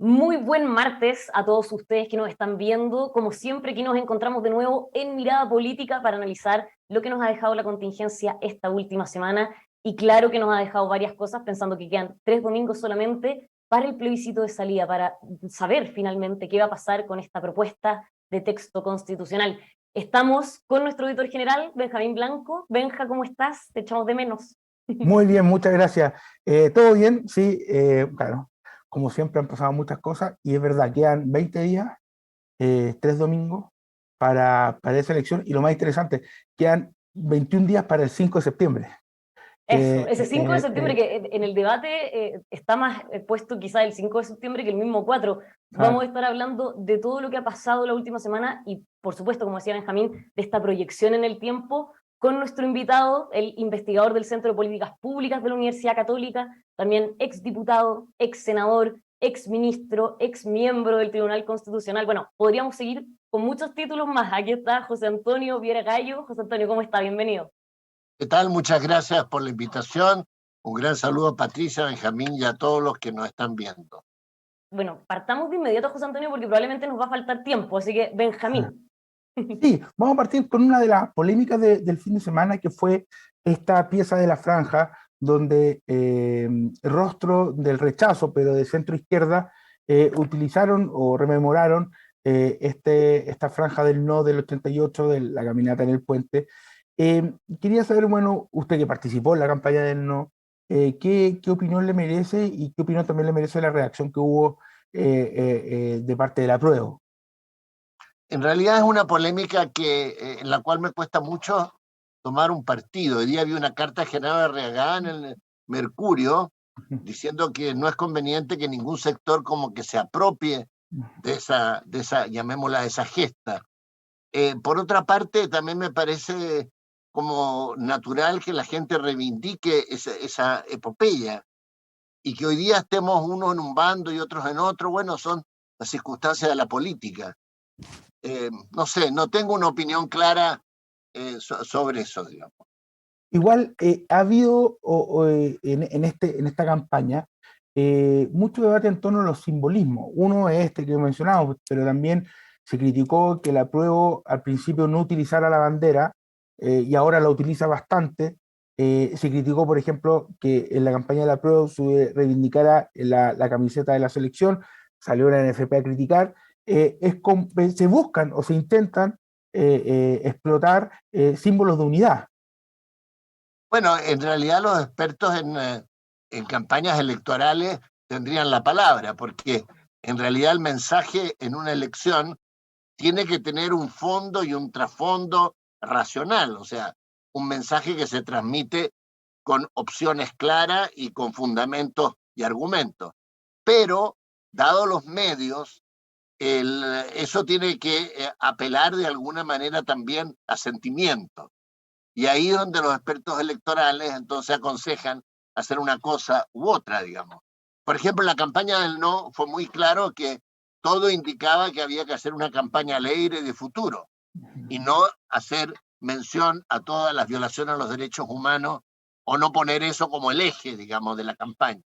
Muy buen martes a todos ustedes que nos están viendo. Como siempre, aquí nos encontramos de nuevo en Mirada Política para analizar lo que nos ha dejado la contingencia esta última semana. Y claro que nos ha dejado varias cosas, pensando que quedan 3 domingos solamente para el plebiscito de salida, para saber finalmente qué va a pasar con esta propuesta de texto constitucional. Estamos con nuestro editor general, Benjamín Blanco. Benja, ¿cómo estás? Te echamos de menos. Muy bien, muchas gracias. ¿Todo bien? Sí, claro, como siempre han pasado muchas cosas y es verdad, quedan 20 días, 3 domingos para esa elección y lo más interesante, quedan 21 días para el 5 de septiembre. Eso, Que, ese 5 de septiembre que en el debate está más puesto quizá el 5 de septiembre que el mismo 4. Vamos a claro, estar hablando de todo lo que ha pasado la última semana y, por supuesto, como decía Benjamín, de esta proyección en el tiempo con nuestro invitado, el investigador del Centro de Políticas Públicas de la Universidad Católica, también exdiputado, ex senador, ex ministro, ex miembro del Tribunal Constitucional. Bueno, podríamos seguir con muchos títulos más. Aquí está José Antonio Viera Gallo. José Antonio, ¿cómo está? Bienvenido. ¿Qué tal? Muchas gracias por la invitación. Un gran saludo a Patricia, Benjamín y a todos los que nos están viendo. Bueno, partamos de inmediato, José Antonio, porque probablemente nos va a faltar tiempo, así que Benjamín. sí, vamos a partir con una de las polémicas del fin de semana, que fue esta pieza de la franja, donde el rostro del rechazo, pero de centro izquierda, utilizaron o rememoraron esta franja del no del 88, de la caminata en el puente. Quería saber, bueno, usted que participó en la campaña del no, ¿qué opinión le merece y qué opinión también le merece la reacción que hubo de parte del apruebo? En realidad es una polémica en la cual me cuesta mucho tomar un partido. Hoy día vi una carta de Genaro Arriagada en el Mercurio diciendo que no es conveniente que ningún sector como que se apropie de esa, llamémosla, de esa gesta. Por otra parte, también me parece como natural que la gente reivindique esa epopeya y que hoy día estemos unos en un bando y otros en otro. Bueno, son las circunstancias de la política. No sé, no tengo una opinión clara sobre eso, digamos. Igual ha habido en esta campaña mucho debate en torno a los simbolismos. Uno es este que he mencionado, pero también se criticó que el apruebo al principio no utilizara la bandera y ahora la utiliza bastante. Se criticó, por ejemplo, que en la campaña del apruebo se reivindicara la camiseta de la selección, salió la NFP a criticar. Se buscan o se intentan explotar símbolos de unidad. Bueno, en realidad los expertos en campañas electorales tendrían la palabra, porque en realidad el mensaje en una elección tiene que tener un fondo y un trasfondo racional, o sea, un mensaje que se transmite con opciones claras y con fundamentos y argumentos. Pero, dado los medios, eso tiene que apelar de alguna manera también a sentimientos. Y ahí es donde los expertos electorales entonces aconsejan hacer una cosa u otra, digamos. Por ejemplo, en la campaña del no fue muy claro que todo indicaba que había que hacer una campaña alegre de futuro y no hacer mención a todas las violaciones a los derechos humanos o no poner eso como el eje, digamos, de la campaña.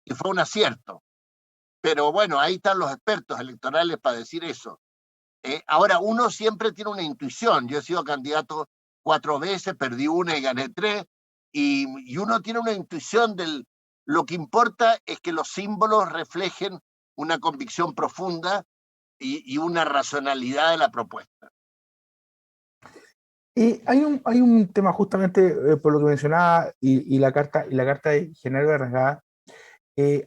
Y fue un acierto. Pero bueno, ahí están los expertos electorales para decir eso. Ahora, uno siempre tiene una intuición. Yo he sido candidato 4 veces, perdí una y gané 3, y uno tiene una intuición lo que importa es que los símbolos reflejen una convicción profunda y una racionalidad de la propuesta. Hay un tema justamente por lo que mencionaba y la carta de Genaro Garragada.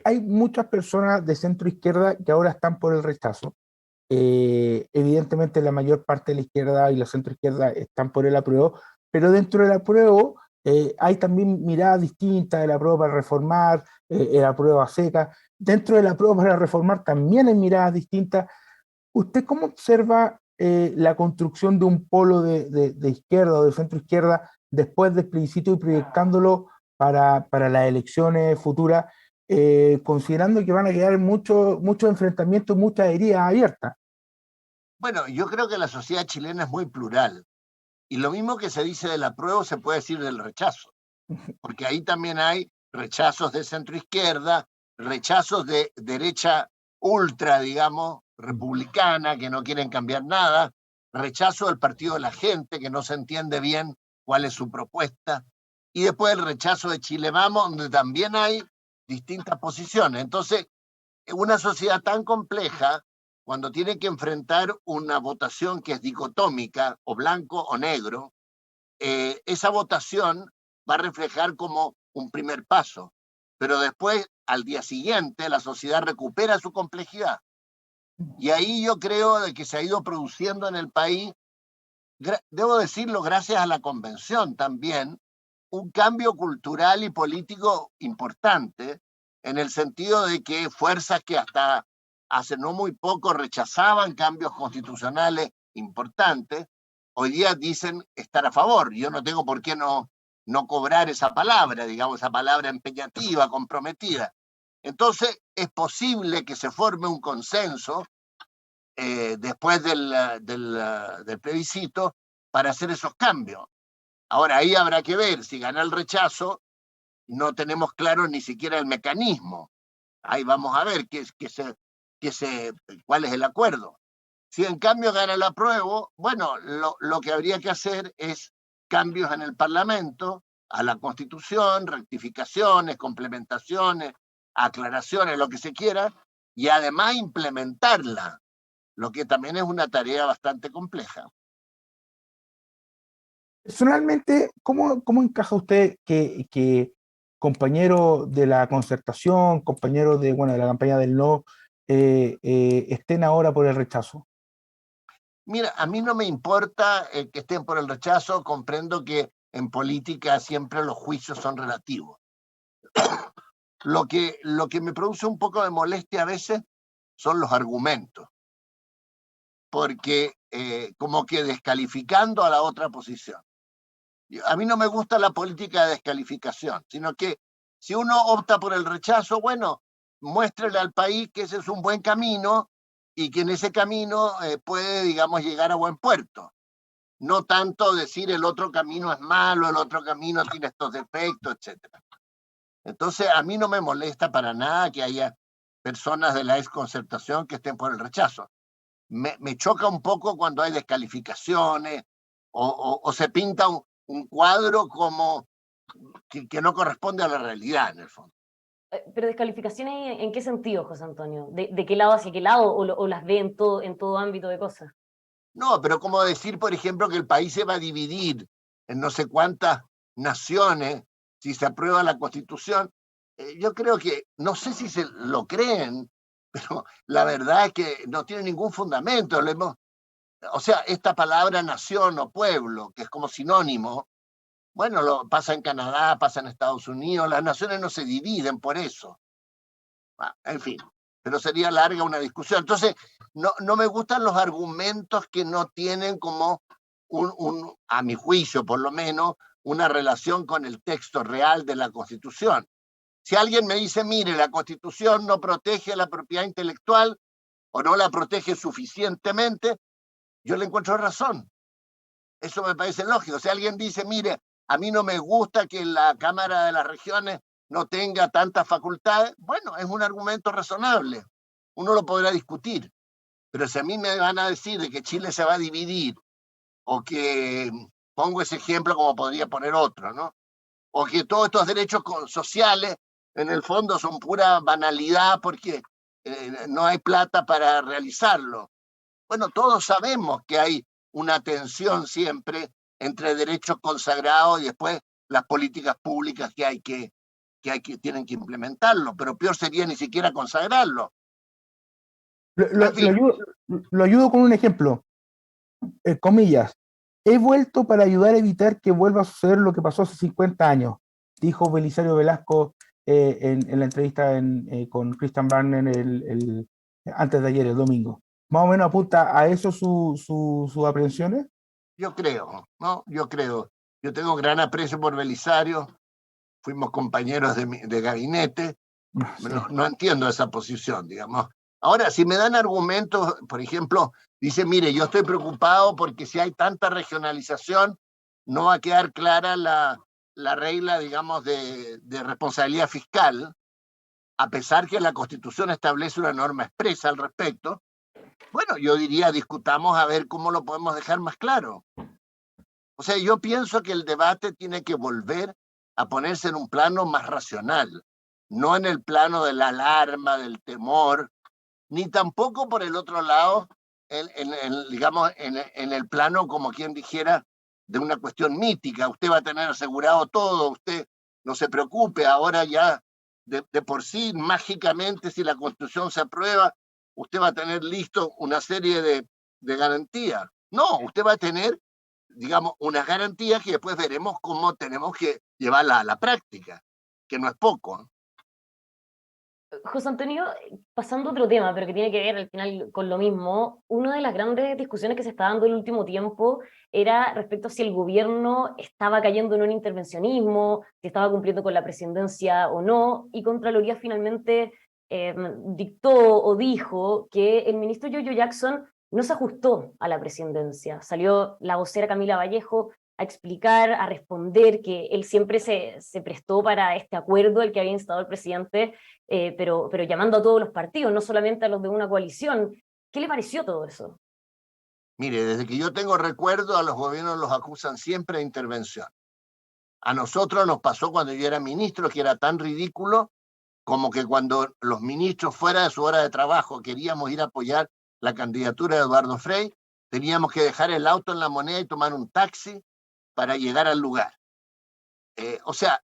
Hay muchas personas de centro izquierda que ahora están por el rechazo. Evidentemente la mayor parte de la izquierda y la centro izquierda están por el apruebo, pero dentro del apruebo hay también miradas distintas, el apruebo para reformar, el apruebo a seca. Dentro del apruebo para reformar también hay miradas distintas. ¿Usted cómo observa la construcción de un polo de izquierda o de centro izquierda después del plebiscito y proyectándolo para las elecciones futuras, considerando que van a quedar muchos enfrentamientos, muchas heridas abiertas? Bueno, yo creo que la sociedad chilena es muy plural. Y lo mismo que se dice del apruebo se puede decir del rechazo, porque ahí también hay rechazos de centro izquierda, rechazos de derecha ultra, digamos, republicana, que no quieren cambiar nada, rechazo del Partido de la Gente, que no se entiende bien cuál es su propuesta, y después el rechazo de Chile Vamos, donde también hay distintas posiciones. Entonces, una sociedad tan compleja, cuando tiene que enfrentar una votación que es dicotómica, o blanco o negro, esa votación va a reflejar como un primer paso, pero después, al día siguiente, la sociedad recupera su complejidad. Y ahí yo creo de que se ha ido produciendo en el país, debo decirlo, gracias a la convención también, un cambio cultural y político importante, en el sentido de que fuerzas que hasta hace no muy poco rechazaban cambios constitucionales importantes, hoy día dicen estar a favor. Yo no tengo por qué no cobrar esa palabra, digamos, esa palabra empeñativa, comprometida. Entonces, es posible que se forme un consenso después del plebiscito para hacer esos cambios. Ahora, ahí habrá que ver, si gana el rechazo, no tenemos claro ni siquiera el mecanismo. Ahí vamos a ver cuál es el acuerdo. Si en cambio gana el apruebo, bueno, lo que habría que hacer es cambios en el Parlamento, a la Constitución, rectificaciones, complementaciones, aclaraciones, lo que se quiera, y además implementarla, lo que también es una tarea bastante compleja. Personalmente, ¿cómo encaja usted que compañeros de la concertación, compañeros de la campaña del no, estén ahora por el rechazo? Mira, a mí no me importa que estén por el rechazo, comprendo que en política siempre los juicios son relativos. Lo que me produce un poco de molestia a veces son los argumentos, porque como que descalificando a la otra posición. A mí no me gusta la política de descalificación, sino que si uno opta por el rechazo, bueno, muéstrele al país que ese es un buen camino y que en ese camino puede, digamos, llegar a buen puerto. No tanto decir el otro camino es malo, el otro camino tiene estos defectos, etc. Entonces, a mí no me molesta para nada que haya personas de la exconcertación que estén por el rechazo. Me choca un poco cuando hay descalificaciones o se pinta un cuadro como que no corresponde a la realidad, en el fondo. Pero descalificaciones, ¿en qué sentido, José Antonio? ¿De qué lado hacia qué lado? ¿O las ve en todo ámbito de cosas? No, pero como decir, por ejemplo, que el país se va a dividir en no sé cuántas naciones si se aprueba la Constitución. Yo creo que, no sé si se lo creen, pero la verdad es que no tiene ningún fundamento. O sea, esta palabra nación o pueblo, que es como sinónimo, bueno, pasa en Canadá, pasa en Estados Unidos, las naciones no se dividen por eso. En fin, pero sería larga una discusión. Entonces, no me gustan los argumentos que no tienen como, a mi juicio por lo menos, una relación con el texto real de la Constitución. Si alguien me dice, mire, la Constitución no protege la propiedad intelectual o no la protege suficientemente, yo le encuentro razón. Eso me parece lógico. Si alguien dice, mire, a mí no me gusta que la Cámara de las Regiones no tenga tantas facultades, bueno, es un argumento razonable. Uno lo podrá discutir. Pero si a mí me van a decir de que Chile se va a dividir, o que, pongo ese ejemplo como podría poner otro, ¿no? O que todos estos derechos sociales, en el fondo, son pura banalidad porque no hay plata para realizarlo. Bueno, todos sabemos que hay una tensión siempre entre derechos consagrados y después las políticas públicas que tienen que implementarlo, pero peor sería ni siquiera consagrarlo. Lo ayudo con un ejemplo, comillas. He vuelto para ayudar a evitar que vuelva a suceder lo que pasó hace 50 años, dijo Belisario Velasco en la entrevista con Christian Barnett antes de ayer, el domingo. ¿Más o menos apunta a eso sus aprehensiones? Yo creo, ¿no? Yo creo. Yo tengo gran aprecio por Belisario, fuimos compañeros de gabinete, sí. No entiendo esa posición, digamos. Ahora, si me dan argumentos, por ejemplo, dice, mire, yo estoy preocupado porque si hay tanta regionalización, no va a quedar clara la regla, digamos, de responsabilidad fiscal. a pesar que la Constitución establece una norma expresa al respecto. Bueno, yo diría, discutamos a ver cómo lo podemos dejar más claro. O sea, yo pienso que el debate tiene que volver a ponerse en un plano más racional, no en el plano de la alarma, del temor, ni tampoco por el otro lado, digamos, en el plano, como quien dijera, de una cuestión mítica. Usted va a tener asegurado todo, usted no se preocupe, ahora ya de por sí, mágicamente, si la Constitución se aprueba, usted va a tener listo una serie de garantías. No, usted va a tener, digamos, unas garantías que después veremos cómo tenemos que llevarla a la práctica, que no es poco. José Antonio, pasando a otro tema, pero que tiene que ver al final con lo mismo, una de las grandes discusiones que se está dando el último tiempo era respecto a si el gobierno estaba cayendo en un intervencionismo, si estaba cumpliendo con la presidencia o no, y Contraloría finalmente dictó o dijo que el ministro Giorgio Jackson no se ajustó a la presidencia. Salió la vocera Camila Vallejo a explicar, a responder que él siempre se prestó para este acuerdo, el que había instado el presidente, pero llamando a todos los partidos, no solamente a los de una coalición. ¿Qué le pareció todo eso? Mire, desde que yo tengo recuerdo, a los gobiernos los acusan siempre de intervención. A nosotros nos pasó cuando yo era ministro, que era tan ridículo como que cuando los ministros fuera de su hora de trabajo queríamos ir a apoyar la candidatura de Eduardo Frei, teníamos que dejar el auto en La Moneda y tomar un taxi para llegar al lugar. O sea,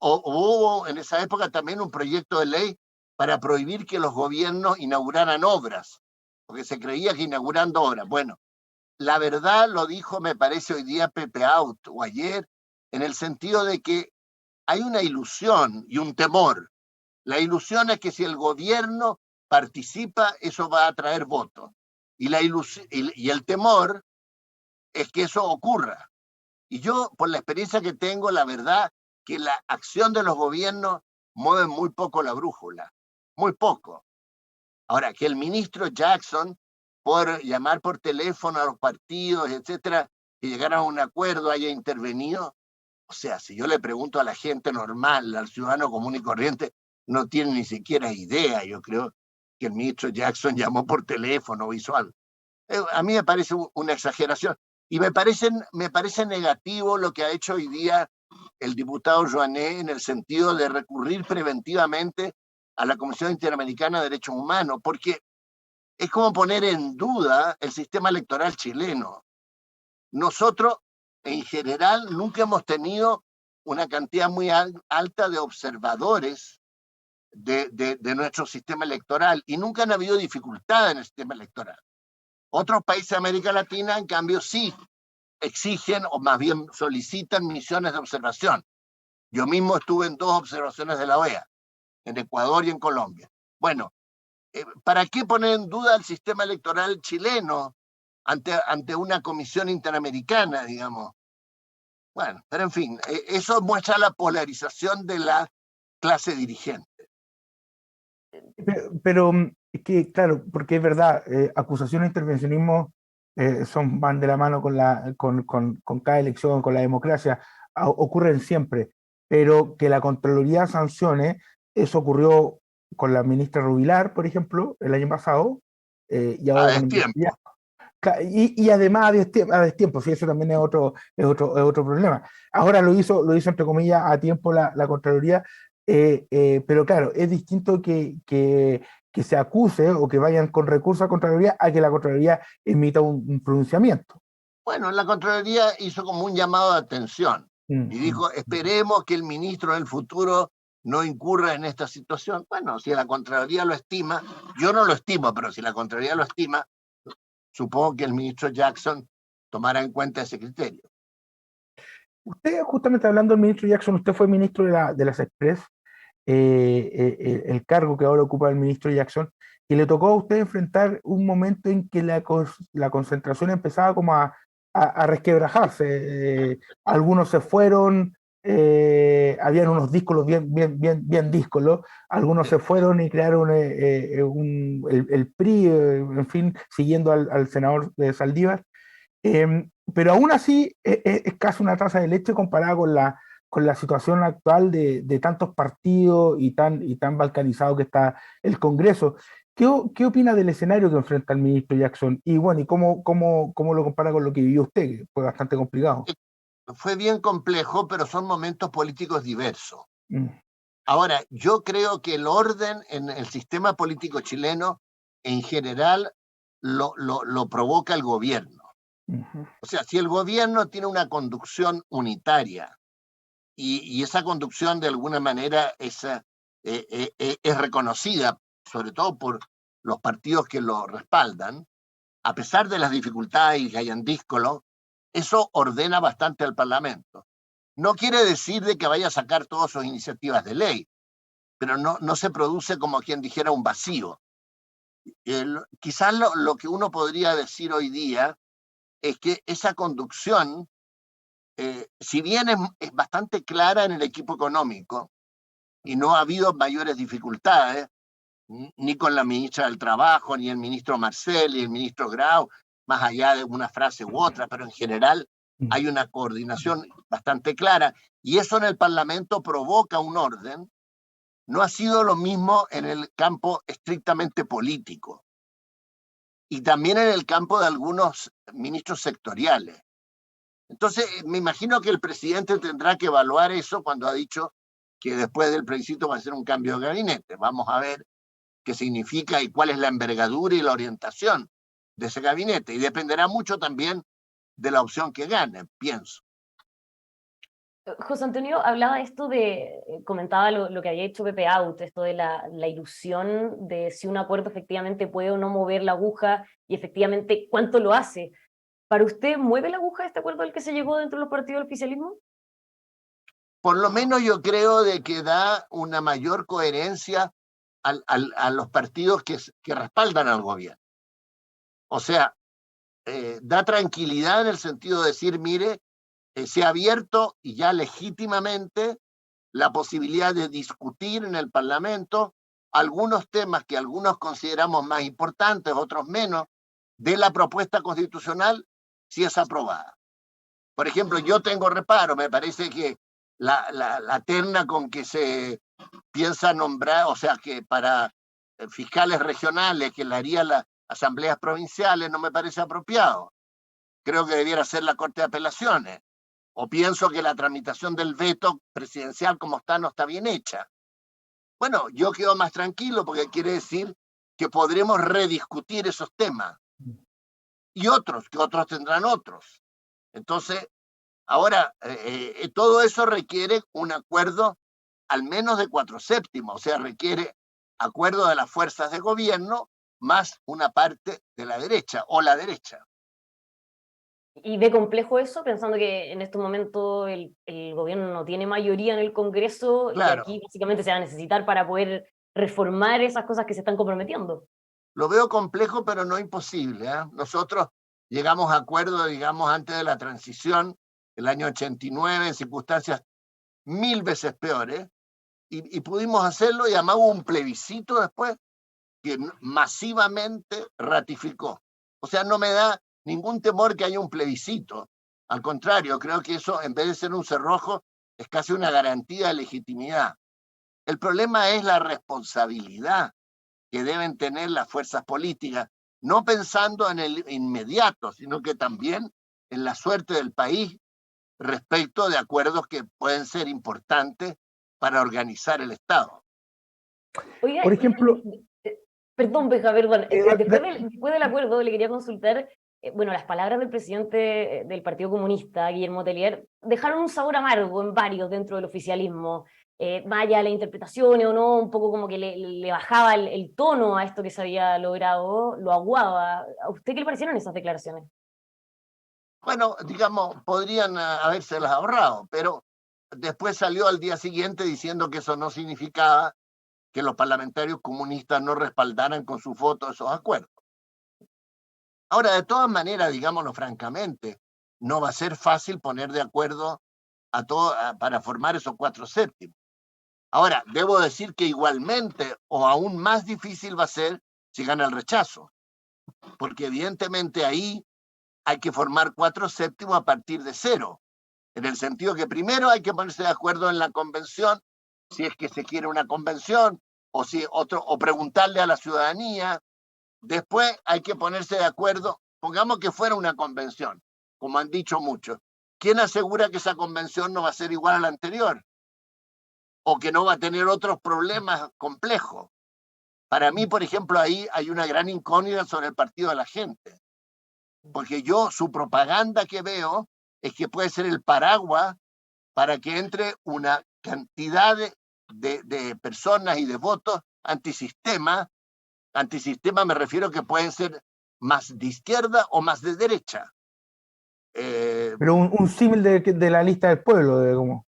hubo en esa época también un proyecto de ley para prohibir que los gobiernos inauguraran obras, porque se creía que inaugurando obras. Bueno, la verdad lo dijo, me parece, hoy día Pepe Out o ayer, en el sentido de que hay una ilusión y un temor. La ilusión es que si el gobierno participa, eso va a traer votos. Y el temor es que eso ocurra. Y yo, por la experiencia que tengo, la verdad que la acción de los gobiernos mueve muy poco la brújula, muy poco. Ahora, que el ministro Jackson, por llamar por teléfono a los partidos, etcétera, que llegaran a un acuerdo, haya intervenido, o sea, si yo le pregunto a la gente normal, al ciudadano común y corriente, no tiene ni siquiera idea, yo creo, que el ministro Jackson llamó por teléfono o hizo algo. A mí me parece una exageración. Y me parece negativo lo que ha hecho hoy día el diputado Joanet en el sentido de recurrir preventivamente a la Comisión Interamericana de Derechos Humanos, porque es como poner en duda el sistema electoral chileno. Nosotros, en general, nunca hemos tenido una cantidad muy alta de observadores de nuestro sistema electoral y nunca han habido dificultades en el sistema electoral. Otros países de América Latina, en cambio, sí exigen o más bien solicitan misiones de observación. Yo mismo estuve en 2 observaciones de la OEA, en Ecuador y en Colombia. Bueno, ¿para qué poner en duda el sistema electoral chileno ante una comisión interamericana, digamos? Bueno, pero en fin, eso muestra la polarización de la clase dirigente. Pero es que, claro, porque es verdad, acusaciones de intervencionismo van de la mano con cada elección, con la democracia, ocurren siempre, pero que la Contraloría sancione, eso ocurrió con la ministra Rubilar, por ejemplo, el año pasado, y ahora con tiempo. Y además a destiempo, sí, eso también es otro problema. Ahora lo hizo entre comillas a tiempo la Contraloría, pero claro, es distinto que se acuse o que vayan con recurso a Contraloría a que la Contraloría emita un pronunciamiento. Bueno, la Contraloría hizo como un llamado de atención y dijo, esperemos que el ministro en el futuro no incurra en esta situación. Bueno, si la Contraloría lo estima, yo no lo estimo, pero si la Contraloría lo estima, supongo que el ministro Jackson tomará en cuenta ese criterio. Usted, justamente hablando del ministro Jackson, usted fue ministro de las Express, el cargo que ahora ocupa el ministro Jackson, y le tocó a usted enfrentar un momento en que la concentración empezaba como a resquebrajarse. Algunos se fueron, habían unos díscolos bien díscolos, algunos se fueron y crearon el PRI, en fin, siguiendo al senador de Saldívar. Pero aún así es casi una taza de leche comparada con la situación actual de tantos partidos y tan balcanizado que está el Congreso. ¿Qué opina del escenario que enfrenta el ministro Jackson? Y bueno, ¿y cómo lo compara con lo que vivió usted, que fue bastante complicado? Fue bien complejo, pero son momentos políticos diversos. Mm. Ahora, yo creo que el orden en el sistema político chileno, en general, lo provoca el gobierno. O sea, si el gobierno tiene una conducción unitaria y esa conducción de alguna manera es reconocida, sobre todo por los partidos que lo respaldan, a pesar de las dificultades y que hayan díscolos, eso ordena bastante al Parlamento. No quiere decir de que vaya a sacar todas sus iniciativas de ley, pero no se produce como quien dijera un vacío. Quizás lo que uno podría decir hoy día es que esa conducción, si bien es bastante clara en el equipo económico y no ha habido mayores dificultades, ni con la ministra del Trabajo, ni el ministro Marcel, y el ministro Grau, más allá de una frase u otra, pero en general hay una coordinación bastante clara, y eso en el Parlamento provoca un orden. No ha sido lo mismo en el campo estrictamente político, y también en el campo de algunos ministros sectoriales. Entonces, me imagino que el presidente tendrá que evaluar eso cuando ha dicho que después del plebiscito va a ser un cambio de gabinete. Vamos a ver qué significa y cuál es la envergadura y la orientación de ese gabinete. Y dependerá mucho también de la opción que gane, pienso. José Antonio hablaba esto comentaba lo que había hecho Pepe Out, esto de la ilusión de si un acuerdo efectivamente puede o no mover la aguja y efectivamente cuánto lo hace. ¿Para usted mueve la aguja este acuerdo al que se llegó dentro de los partidos del oficialismo? Por lo menos yo creo de que da una mayor coherencia a los partidos que respaldan al gobierno. O sea, da tranquilidad en el sentido de decir, mire, se ha abierto y ya legítimamente la posibilidad de discutir en el Parlamento algunos temas que algunos consideramos más importantes, otros menos, de la propuesta constitucional si es aprobada. Por ejemplo, yo tengo reparo, me parece que la terna con que se piensa nombrar, o sea, que para fiscales regionales que le harían las asambleas provinciales, no me parece apropiado. Creo que debiera ser la Corte de Apelaciones. O pienso que la tramitación del veto presidencial como está no está bien hecha. Bueno, yo quedo más tranquilo porque quiere decir que podremos rediscutir esos temas. Y otros, que otros tendrán otros. Entonces, ahora, todo eso requiere un acuerdo al menos de 4/7, o sea, requiere acuerdo de las fuerzas de gobierno más una parte de la derecha o la derecha. ¿Y ve complejo eso, pensando que en este momento el gobierno no tiene mayoría en el Congreso Claro. y aquí básicamente se va a necesitar para poder reformar esas cosas que se están comprometiendo? Lo veo complejo, pero no imposible, ¿eh? Nosotros llegamos a acuerdo, digamos, antes de la transición, el año 89, en circunstancias 1000 veces peores, y pudimos hacerlo, y además hubo un plebiscito después que masivamente ratificó. O sea, no me da ningún temor que haya un plebiscito. Al contrario, creo que eso, en vez de ser un cerrojo, es casi una garantía de legitimidad. El problema es la responsabilidad que deben tener las fuerzas políticas, no pensando en el inmediato, sino que también en la suerte del país respecto de acuerdos que pueden ser importantes para organizar el Estado. Oiga, Por ejemplo, perdón, Beja, perdón. da- Después da- después del acuerdo le quería consultar, bueno, las palabras del presidente del Partido Comunista, Guillermo Tellier, dejaron un sabor amargo en varios dentro del oficialismo. Vaya la interpretación o no, un poco como que le bajaba el tono a esto que se había logrado, lo aguaba. ¿A usted qué le parecieron esas declaraciones? Bueno, digamos, podrían habérselas ahorrado, pero después salió al día siguiente diciendo que eso no significaba que los parlamentarios comunistas no respaldaran con su voto esos acuerdos. Ahora, de todas maneras, digámoslo francamente, no va a ser fácil poner de acuerdo para formar esos 4/7. Ahora, debo decir que igualmente o aún más difícil va a ser si gana el rechazo, porque evidentemente ahí hay que formar 4/7 a partir de cero. en el sentido que primero hay que ponerse de acuerdo en la convención, si es que se quiere una convención, o preguntarle a la ciudadanía. Después hay que ponerse de acuerdo, pongamos que fuera una convención, como han dicho muchos. ¿Quién asegura que esa convención no va a ser igual a la anterior? O que no va a tener otros problemas complejos. Para mí, por ejemplo, ahí hay una gran incógnita sobre el Partido de la Gente. Porque su propaganda que veo es que puede ser el paraguas para que entre una cantidad de personas y de votos antisistema. Antisistema me refiero que pueden ser más de izquierda o más de derecha. Pero un símil de la lista del pueblo, de lo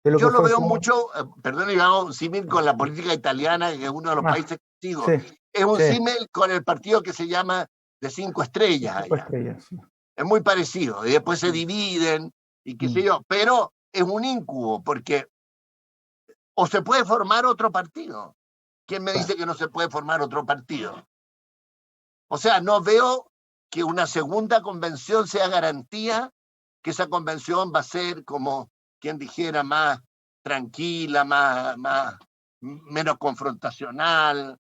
Yo que lo fue veo mucho, perdón, y hago un símil con la política italiana, que es uno de los países que sigo. Sí, Es un sí, símil con el partido que se llama de 5 estrellas allá. estrellas, sí. Es muy parecido, y después se dividen, y qué sé yo, pero es un íncubo, porque o se puede formar otro partido. ¿Quién me dice que no se puede formar otro partido? O sea, no veo que una segunda convención sea garantía que esa convención va a ser, como quien dijera, más tranquila, menos confrontacional.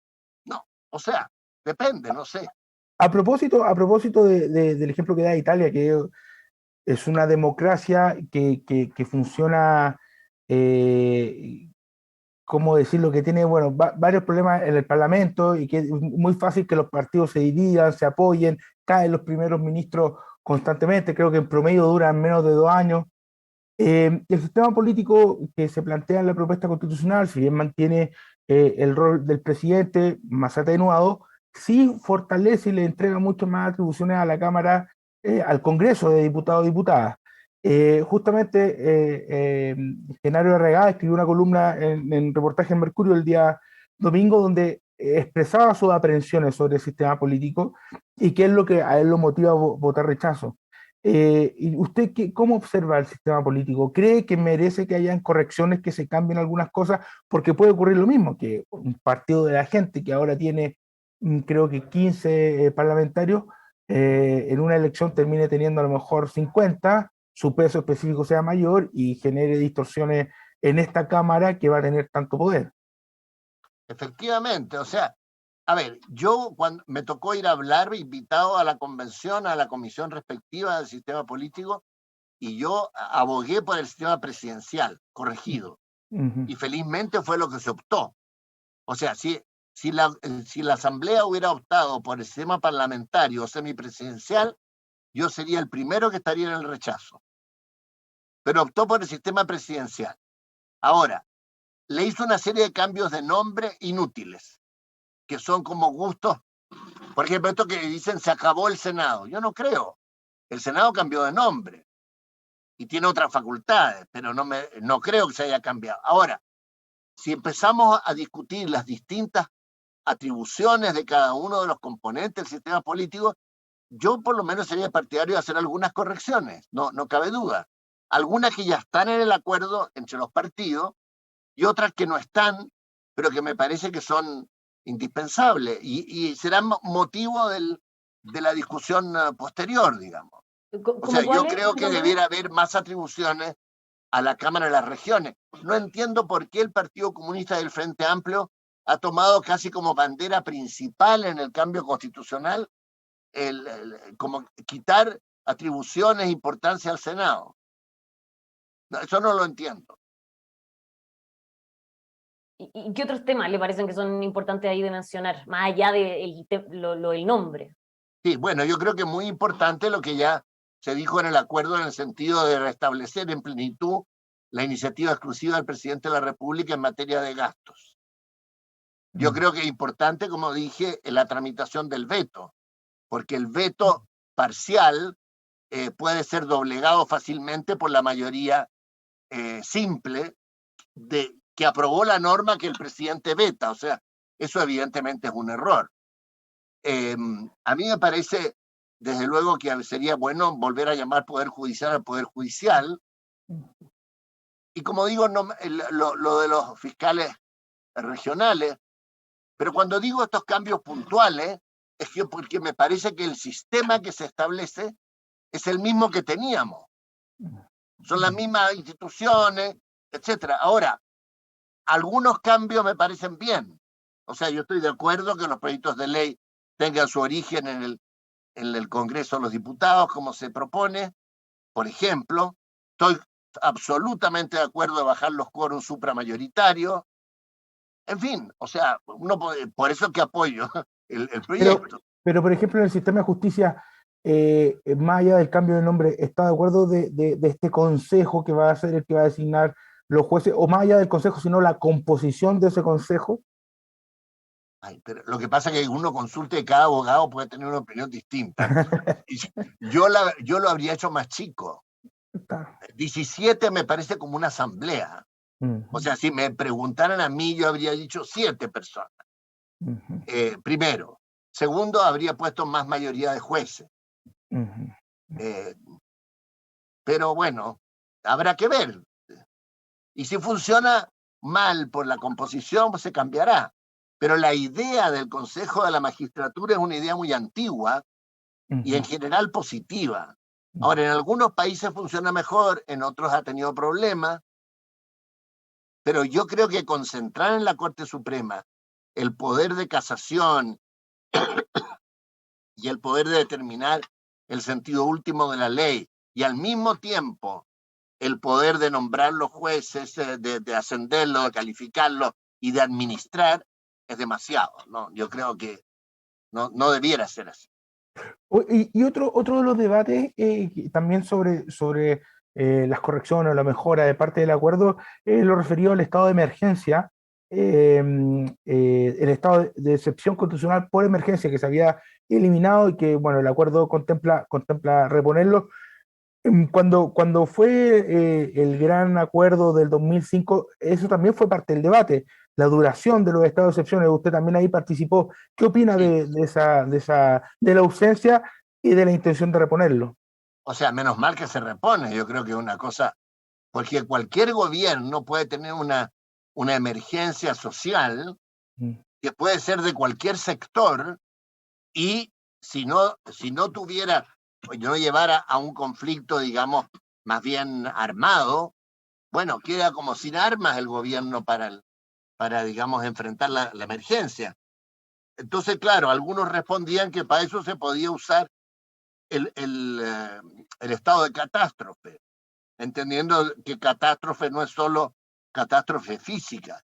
No, o sea, depende, no sé. A propósito del ejemplo que da Italia, que es una democracia que funciona, ¿cómo decirlo? Que tiene, bueno, varios problemas en el Parlamento y que es muy fácil que los partidos se dividan, se apoyen, caen los primeros ministros constantemente, creo que en promedio duran menos de 2 años. El sistema político que se plantea en la propuesta constitucional, si bien mantiene el rol del presidente más atenuado, sí fortalece y le entrega mucho más atribuciones a la Cámara, al Congreso de Diputados y Diputadas. Justamente Genario Arregada escribió una columna en reportaje en Mercurio el día domingo donde expresaba sus aprensiones sobre el sistema político y qué es lo que a él lo motiva a votar rechazo. ¿Y usted cómo observa el sistema político? ¿Cree que merece que hayan correcciones, que se cambien algunas cosas? Porque puede ocurrir lo mismo, que un partido de la gente que ahora tiene, creo que 15 parlamentarios, en una elección termine teniendo a lo mejor 50, su peso específico sea mayor y genere distorsiones en esta Cámara que va a tener tanto poder. Efectivamente, o sea, a ver, yo cuando me tocó ir a hablar, invitado a la convención, a la comisión respectiva del sistema político, y yo abogué por el sistema presidencial, corregido. Y felizmente fue lo que se optó. O sea, si la Asamblea hubiera optado por el sistema parlamentario o semipresidencial, yo sería el primero que estaría en el rechazo. Pero optó por el sistema presidencial. Ahora, le hizo una serie de cambios de nombre inútiles, que son como gustos. Por ejemplo, esto que dicen se acabó el Senado. Yo no creo. El Senado cambió de nombre y tiene otras facultades, pero no creo que se haya cambiado. Ahora, si empezamos a discutir las distintas atribuciones de cada uno de los componentes del sistema político, yo por lo menos sería partidario de hacer algunas correcciones, no cabe duda. Algunas que ya están en el acuerdo entre los partidos y otras que no están, pero que me parece que son indispensables y serán motivo de la discusión posterior, digamos. O sea, yo creo que debiera haber más atribuciones a la Cámara de las Regiones. No entiendo por qué el Partido Comunista del Frente Amplio ha tomado casi como bandera principal en el cambio constitucional como quitar atribuciones e importancia al Senado. No, eso no lo entiendo. ¿Y qué otros temas le parecen que son importantes ahí de mencionar, más allá del nombre? Sí, bueno, yo creo que es muy importante lo que ya se dijo en el acuerdo en el sentido de restablecer en plenitud la iniciativa exclusiva del presidente de la República en materia de gastos. Yo creo que es importante, como dije, en la tramitación del veto, porque el veto parcial puede ser doblegado fácilmente por la mayoría simple que aprobó la norma que el presidente veta. O sea, eso evidentemente es un error. A mí me parece, desde luego, que sería bueno volver a llamar Poder Judicial al Poder Judicial. Y como digo, lo de los fiscales regionales, pero cuando digo estos cambios puntuales, es que porque me parece que el sistema que se establece es el mismo que teníamos. son las mismas instituciones, etcétera. Ahora, algunos cambios me parecen bien. O sea, yo estoy de acuerdo que los proyectos de ley tengan su origen en el Congreso de los Diputados, como se propone. Por ejemplo, estoy absolutamente de acuerdo de bajar los quórums supramayoritarios. En fin, o sea, por eso que apoyo el proyecto. Pero, por ejemplo, en el sistema de justicia, más allá del cambio de nombre, ¿está de acuerdo de este consejo que va a ser el que va a designar los jueces, o más allá del consejo, sino la composición de ese consejo? Ay, pero lo que pasa es que uno consulte y cada abogado puede tener una opinión distinta. Yo lo habría hecho más chico. 17 me parece como una asamblea. O sea, si me preguntaran a mí, yo habría dicho 7 personas. Primero. Segundo, habría puesto más mayoría de jueces. Pero bueno, habrá que ver. Y si funciona mal por la composición, pues se cambiará. Pero la idea del Consejo de la Magistratura es una idea muy antigua y en general positiva. Ahora, en algunos países funciona mejor, en otros ha tenido problemas, pero yo creo que concentrar en la Corte Suprema el poder de casación y el poder de determinar el sentido último de la ley y al mismo tiempo el poder de nombrar los jueces, de ascenderlos, de calificarlos y de administrar, es demasiado, ¿no? Yo creo que no debiera ser así. Y otro de los debates también sobre las correcciones o la mejora de parte del acuerdo es lo referido al estado de emergencia, el estado de excepción constitucional por emergencia que se había eliminado y que, bueno, el acuerdo contempla reponerlo. Cuando fue el gran acuerdo del 2005, eso también fue parte del debate, la duración de los estados de excepción. Usted también ahí participó. ¿Qué opina de la ausencia y de la intención de reponerlo? O sea, menos mal que se repone. Yo creo que es una cosa, porque cualquier gobierno puede tener una emergencia social que puede ser de cualquier sector y si no tuviera, no llevara a un conflicto, digamos, más bien armado, bueno, queda como sin armas el gobierno para digamos, enfrentar la emergencia. Entonces, claro, algunos respondían que para eso se podía usar el estado de catástrofe, entendiendo que catástrofe no es solo catástrofe física.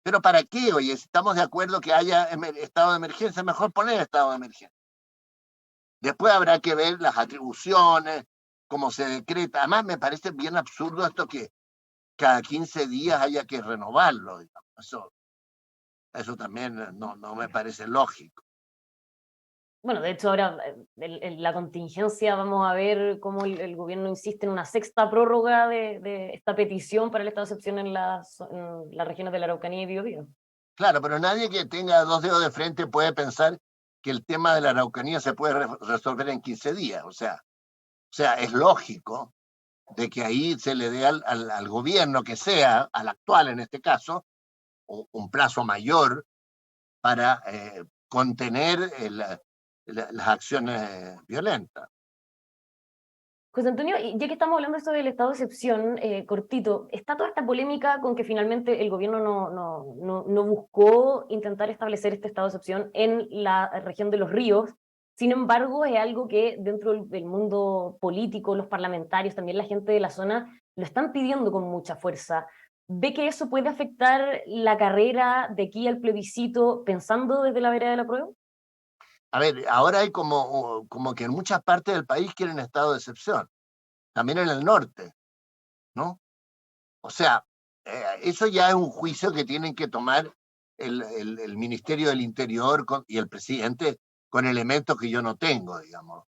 Pero ¿para qué? Oye, estamos de acuerdo que haya estado de emergencia, mejor poner estado de emergencia. Después habrá que ver las atribuciones, cómo se decreta. Además, me parece bien absurdo esto que cada 15 días haya que renovarlo. Digamos. Eso también no me parece lógico. Bueno, de hecho ahora en la contingencia vamos a ver cómo el gobierno insiste en una sexta prórroga de esta petición para el estado de excepción en las regiones de la Araucanía y Biobío. Claro, pero nadie que tenga 2 dedos de frente puede pensar que el tema de la Araucanía se puede resolver en 15 días. O sea, es lógico de que ahí se le dé al gobierno que sea, al actual en este caso, un plazo mayor para contener las acciones violentas. José Antonio, ya que estamos hablando de esto del estado de excepción, cortito, está toda esta polémica con que finalmente el gobierno no buscó intentar establecer este estado de excepción en la región de los ríos. Sin embargo, es algo que dentro del mundo político, los parlamentarios, también la gente de la zona, lo están pidiendo con mucha fuerza. ¿Ve que eso puede afectar la carrera de aquí al plebiscito pensando desde la vereda del apruebo? A ver, ahora hay como que en muchas partes del país quieren estado de excepción, también en el norte, ¿no? O sea, eso ya es un juicio que tienen que tomar el Ministerio del Interior y el presidente con elementos que yo no tengo, digamos.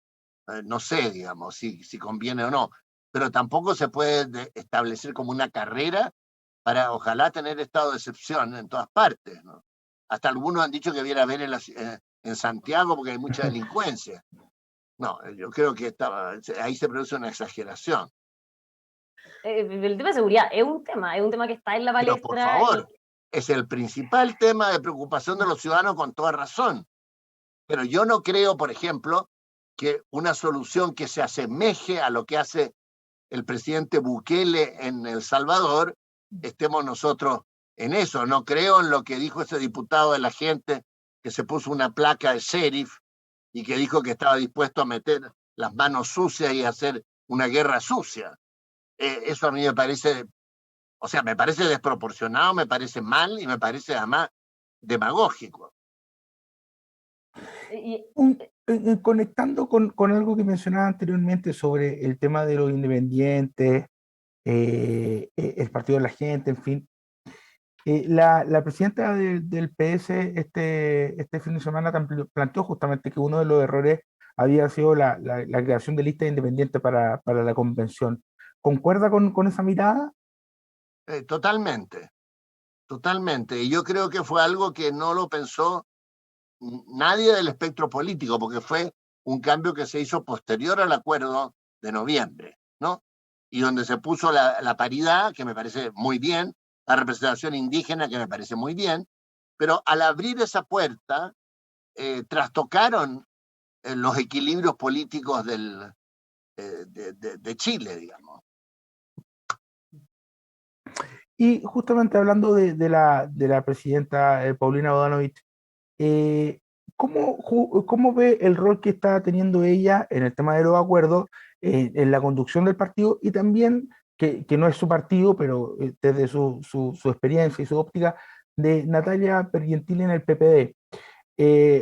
No sé, digamos, si conviene o no, pero tampoco se puede establecer como una carrera para ojalá tener estado de excepción en todas partes, ¿no? Hasta algunos han dicho que debiera haber en Santiago porque hay mucha delincuencia. No, yo creo que ahí se produce una exageración. El tema de seguridad es un tema que está en la palestra. Pero por favor, es el principal tema de preocupación de los ciudadanos con toda razón. Pero yo no creo, por ejemplo, que una solución que se asemeje a lo que hace el presidente Bukele en El Salvador, estemos nosotros en eso. No creo en lo que dijo ese diputado de la gente que se puso una placa de sheriff y que dijo que estaba dispuesto a meter las manos sucias y hacer una guerra sucia. Eso a mí me parece, o sea, me parece desproporcionado, me parece mal y me parece además demagógico. Conectando con algo que mencionaba anteriormente sobre el tema de los independientes, el partido de la gente, en fin. La presidenta del PS este fin de semana planteó justamente que uno de los errores había sido la creación de listas independientes para la convención. ¿Concuerda con esa mirada? Totalmente, totalmente. Y yo creo que fue algo que no lo pensó nadie del espectro político, porque fue un cambio que se hizo posterior al acuerdo de noviembre, ¿no? Y donde se puso la paridad, que me parece muy bien, la representación indígena, que me parece muy bien, pero al abrir esa puerta, trastocaron los equilibrios políticos de Chile, digamos. Y justamente hablando de la presidenta Paulina Bodanovich, ¿cómo ve el rol que está teniendo ella en el tema de los acuerdos, en la conducción del partido y también, que no es su partido, pero desde su experiencia y su óptica, de Natalia Pergentili en el PPD?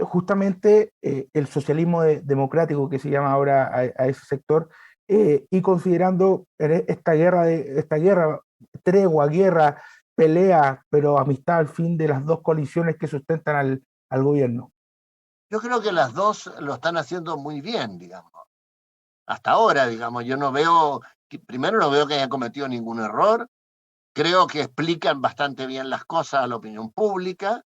Justamente el socialismo democrático que se llama ahora a ese sector, y considerando esta guerra, tregua, guerra, pelea, pero amistad al fin de las dos coaliciones que sustentan al gobierno. Yo creo que las dos lo están haciendo muy bien, digamos. Hasta ahora, digamos, yo no veo, primero no veo que hayan cometido ningún error, creo que explican bastante bien las cosas a la opinión pública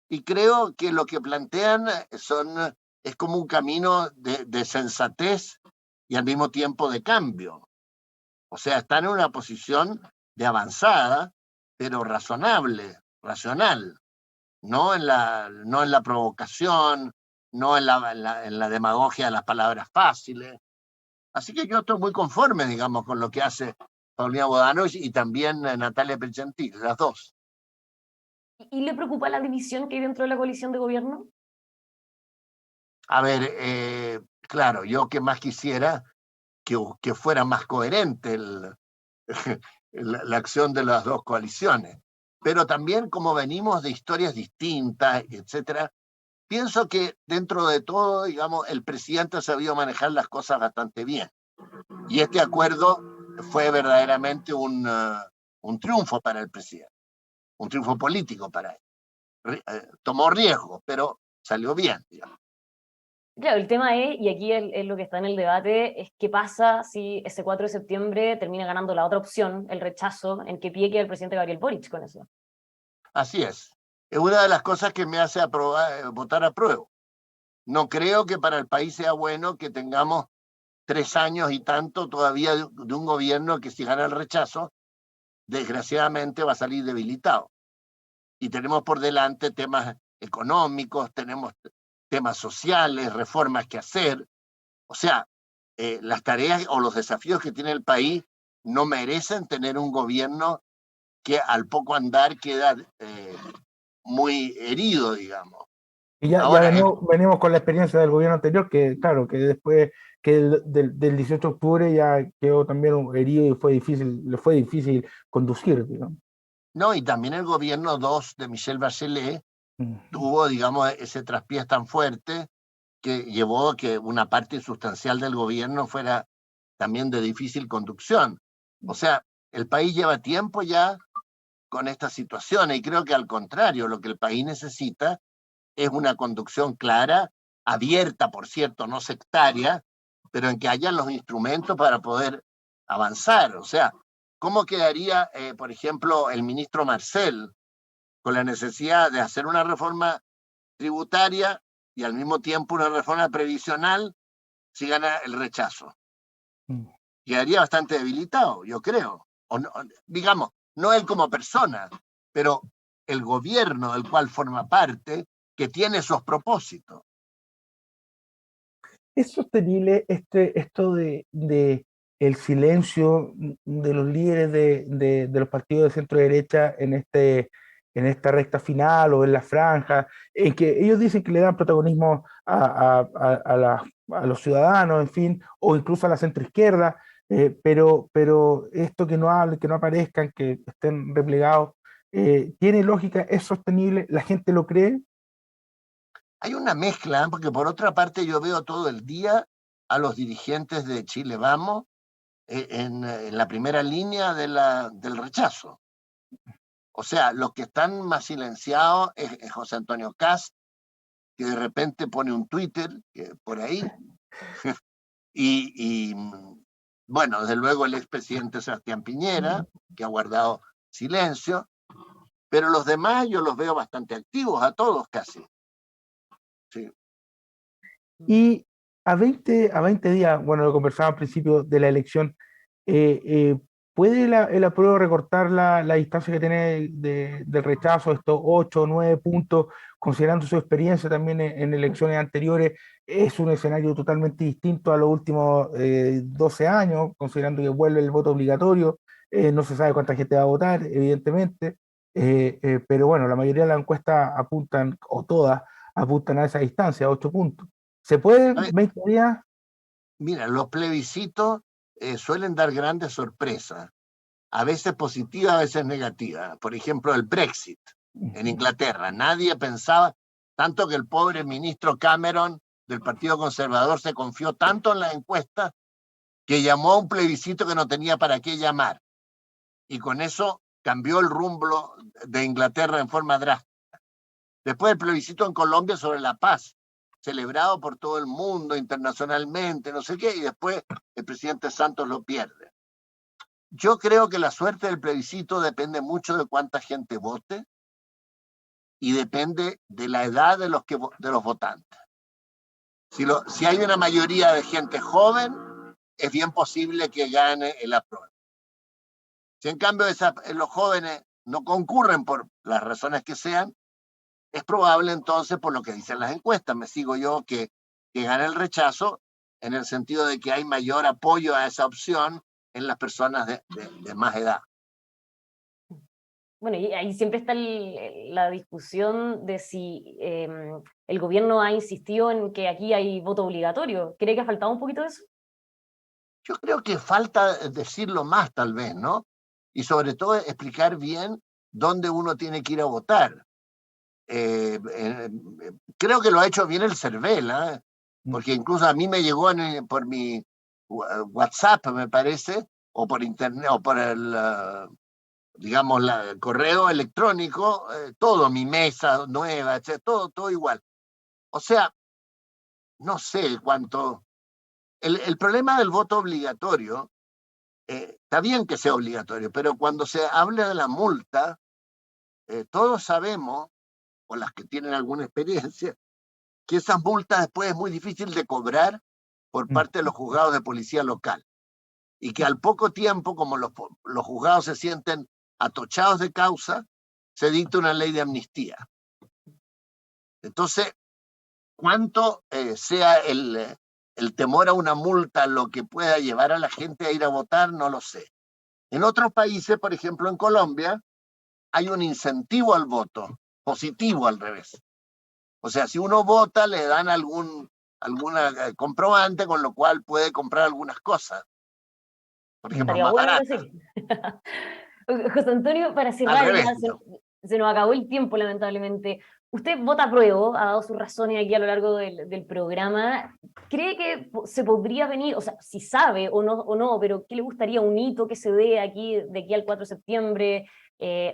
y creo que lo que plantean es como un camino de sensatez y al mismo tiempo de cambio. O sea, están en una posición de avanzada, pero razonable, racional, no en la provocación, no en la demagogia de las palabras fáciles. Así que yo estoy muy conforme, digamos, con lo que hace Paulina Bodanovich y también Natalia Pergentili, las dos. ¿Y le preocupa la división que hay dentro de la coalición de gobierno? A ver, claro, yo que más quisiera que fuera más coherente la acción de las dos coaliciones. Pero también como venimos de historias distintas, etcétera, pienso que dentro de todo, digamos, el presidente ha sabido manejar las cosas bastante bien. Y este acuerdo fue verdaderamente un triunfo para el presidente, un triunfo político para él. Tomó riesgos, pero salió bien, digamos. Claro, el tema es, y aquí es lo que está en el debate, es qué pasa si ese 4 de septiembre termina ganando la otra opción, el rechazo, en qué pie queda el presidente Gabriel Boric con eso. Así es. Es una de las cosas que me hace votar a prueba. No creo que para el país sea bueno que tengamos 3 años y tanto todavía de un gobierno que si gana el rechazo, desgraciadamente va a salir debilitado. Y tenemos por delante temas económicos, tenemos temas sociales, reformas que hacer. O sea, las tareas o los desafíos que tiene el país no merecen tener un gobierno que al poco andar queda muy herido, digamos. Y ya Ahora, venimos con la experiencia del gobierno anterior, que claro, que después que del 18 de octubre ya quedó también herido y le fue difícil conducir, digamos. no, y también el gobierno 2 de Michelle Bachelet Mm. tuvo, digamos, ese traspiés tan fuerte que llevó a que una parte sustancial del gobierno fuera también de difícil conducción. O sea, el país lleva tiempo ya con esta situación y creo que al contrario, lo que el país necesita es una conducción clara, abierta, por cierto, no sectaria, pero en que haya los instrumentos para poder avanzar. O sea, ¿cómo quedaría, por ejemplo, el ministro Marcel con la necesidad de hacer una reforma tributaria y al mismo tiempo una reforma previsional si gana el rechazo? Quedaría bastante debilitado, yo creo. O no, digamos, no él como persona, pero el gobierno del cual forma parte, que tiene esos propósitos. ¿Es sostenible esto de el silencio de los líderes de los partidos de centro derecha en esta recta final o en la franja, en que ellos dicen que le dan protagonismo a los ciudadanos, en fin, o incluso a la centroizquierda, pero esto que no hablen, que no aparezcan, que estén replegados, tiene lógica, es sostenible, la gente lo cree. Hay una mezcla, porque por otra parte yo veo todo el día a los dirigentes de Chile Vamos en la primera línea del rechazo. O sea, los que están más silenciados es José Antonio Kast, que de repente pone un Twitter por ahí, y bueno, desde luego el expresidente Sebastián Piñera, que ha guardado silencio, pero los demás yo los veo bastante activos, a todos casi. Sí. Y a 20 días, bueno, lo conversaba al principio de la elección, ¿puede el apruebo recortar la distancia que tiene del rechazo, estos 8 o 9 puntos, considerando su experiencia también en elecciones anteriores? Es un escenario totalmente distinto a los últimos 12 años, considerando que vuelve el voto obligatorio, no se sabe cuánta gente va a votar, evidentemente, pero bueno, la mayoría de las encuestas apuntan, o todas, apuntan a esa distancia, a 8 puntos. ¿Se puede 20 días? Mira, los plebiscitos suelen dar grandes sorpresas, a veces positivas, a veces negativas. Por ejemplo, el Brexit en Inglaterra. Nadie pensaba, tanto que el pobre ministro Cameron del Partido Conservador se confió tanto en las encuestas que llamó a un plebiscito que no tenía para qué llamar. Y con eso cambió el rumbo de Inglaterra en forma drástica. Después el plebiscito en Colombia sobre la paz, celebrado por todo el mundo internacionalmente, no sé qué, y después el presidente Santos lo pierde. Yo creo que la suerte del plebiscito depende mucho de cuánta gente vote y depende de la edad de los votantes. Si hay una mayoría de gente joven, es bien posible que gane el apruebo. Si en cambio los jóvenes no concurren por las razones que sean, es probable entonces, por lo que dicen las encuestas, me sigo yo, que gane el rechazo, en el sentido de que hay mayor apoyo a esa opción en las personas de más edad. Bueno, y ahí siempre está la discusión de si el gobierno ha insistido en que aquí hay voto obligatorio. ¿Cree que ha faltado un poquito de eso? Yo creo que falta decirlo más, tal vez, ¿no? Y sobre todo explicar bien dónde uno tiene que ir a votar. Creo que lo ha hecho bien el CERVEL, ¿eh? Porque incluso a mí me llegó por mi WhatsApp, me parece, o por internet, o por el, digamos, el correo electrónico, todo, mi mesa nueva, etc., todo igual. O sea, no sé cuánto. El problema del voto obligatorio, está bien que sea obligatorio, pero cuando se habla de la multa, todos sabemos, o las que tienen alguna experiencia, que esas multas después es muy difícil de cobrar por parte de los juzgados de policía local. Y que al poco tiempo, como los juzgados se sienten atochados de causa, se dicta una ley de amnistía. Entonces, cuánto sea el temor a una multa lo que pueda llevar a la gente a ir a votar, no lo sé. En otros países, por ejemplo en Colombia, hay un incentivo al voto, positivo al revés. O sea, si uno vota, le dan alguna comprobante, con lo cual puede comprar algunas cosas. Por ejemplo, Estaría más bueno baratas. decir. José Antonio, para Al cerrar, revés, ya digamos. se nos acabó el tiempo, lamentablemente. Usted vota a prueba, ha dado sus razones aquí a lo largo del programa. ¿Cree que se podría venir, o sea, si sabe o no, pero qué le gustaría un hito que se dé aquí, de aquí al 4 de septiembre,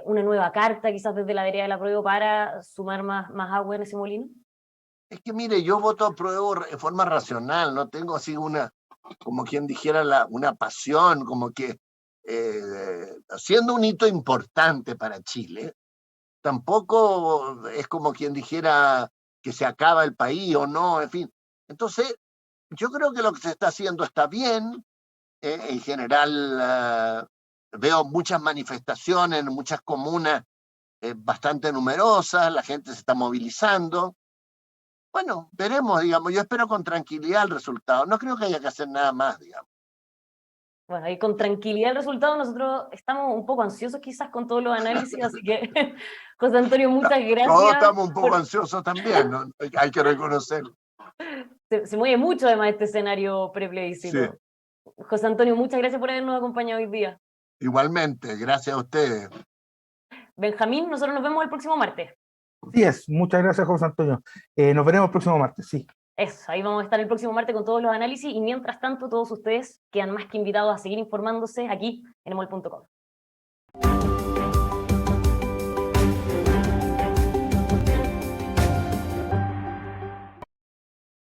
una nueva carta quizás desde la vereda del apruebo para sumar más agua en ese molino? Es que mire, yo voto a prueba de forma racional, no tengo así como quien dijera, una pasión, como que siendo un hito importante para Chile, tampoco es como quien dijera que se acaba el país o no, en fin. Entonces, yo creo que lo que se está haciendo está bien. En general, veo muchas manifestaciones en muchas comunas bastante numerosas, la gente se está movilizando. Bueno, veremos, digamos, yo espero con tranquilidad el resultado. No creo que haya que hacer nada más, digamos. Bueno, ahí con tranquilidad el resultado, nosotros estamos un poco ansiosos quizás con todos los análisis, así que José Antonio, muchas gracias. Todos estamos un poco ansiosos también, ¿no? Hay que reconocerlo. Se mueve mucho además este escenario preplebiscito. Sí. José Antonio, muchas gracias por habernos acompañado hoy día. Igualmente, gracias a ustedes. Benjamín, nosotros nos vemos el próximo martes. Sí es, muchas gracias, José Antonio. Nos veremos el próximo martes, sí. Eso, ahí vamos a estar el próximo martes con todos los análisis y mientras tanto todos ustedes quedan más que invitados a seguir informándose aquí en emol.com.